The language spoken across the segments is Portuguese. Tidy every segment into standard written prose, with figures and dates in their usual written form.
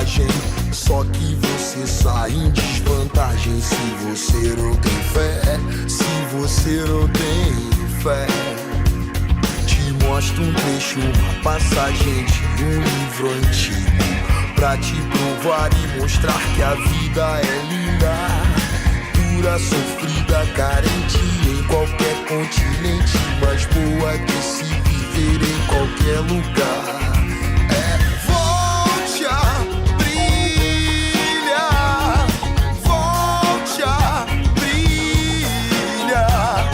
coragem. Só que você sai em desvantagem se você não tem fé. Se você não tem fé. Te mostro um trecho, uma passagem de um livro antigo, pra te provar e mostrar que a vida é linda, dura, sofrida, carente em qualquer continente, mas boa de se viver em qualquer lugar. Volte a brilhar, volte a brilhar.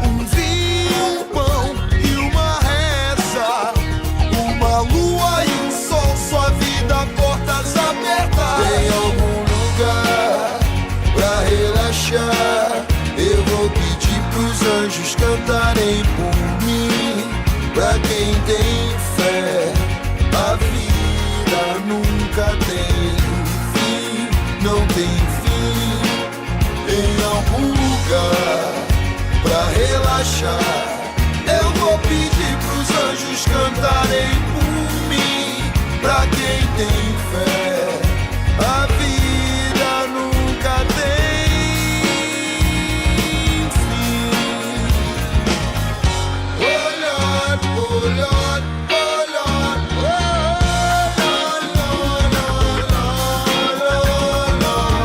Um vinho, um pão e uma reza, uma lua e um sol, sua vida, portas abertas. Tem algum lugar pra relaxar? Eu vou pedir pros anjos cantarem por mim. Pra quem tem fé, a vida nunca tem fim, não tem fim. Em algum lugar pra relaxar, eu vou pedir pros anjos cantarem por mim. Pra quem tem fé, a vida nunca tem fim. Oh Lord, oh Lord, oh Lord, oh Lord, Lord, Lord, Lord, Lord,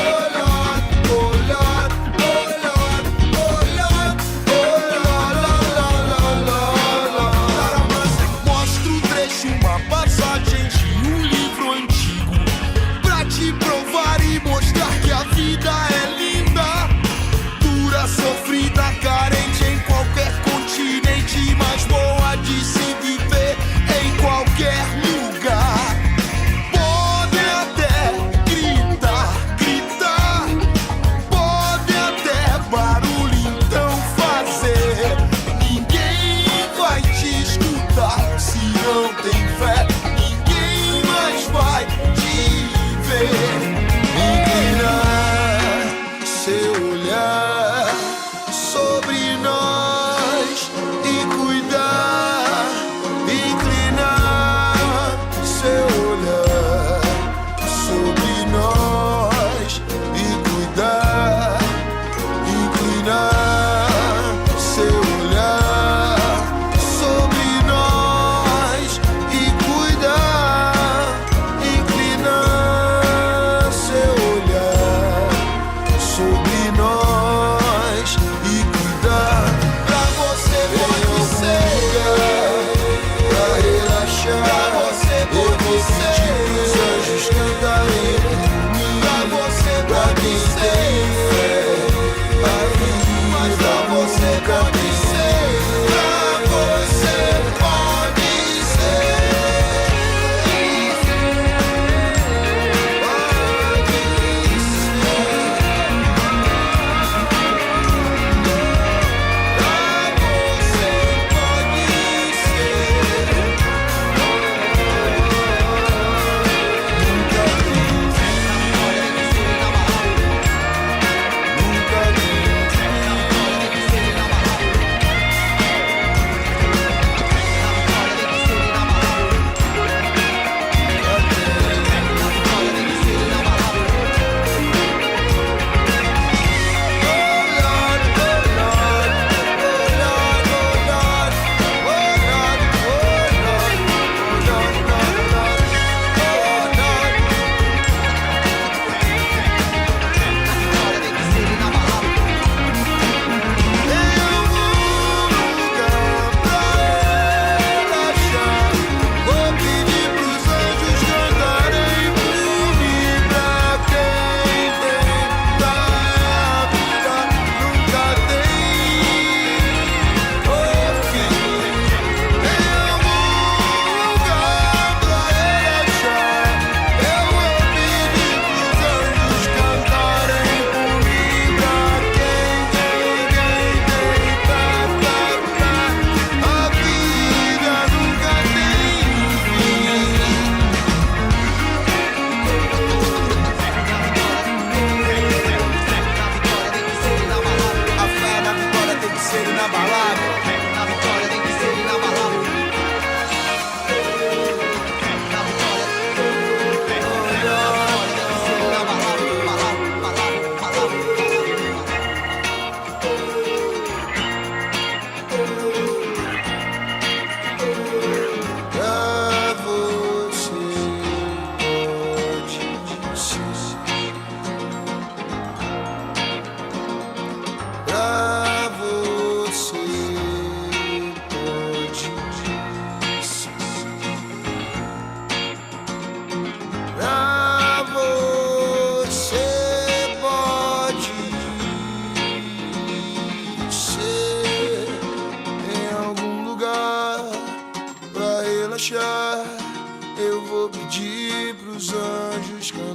oh Lord, oh Lord, oh Lord, oh Lord, Lord. Mostra um trecho, uma passagem de um livro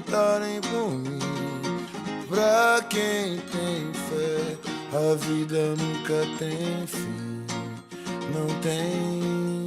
contarem por mim. Pra quem tem fé, a vida nunca tem fim. Não tem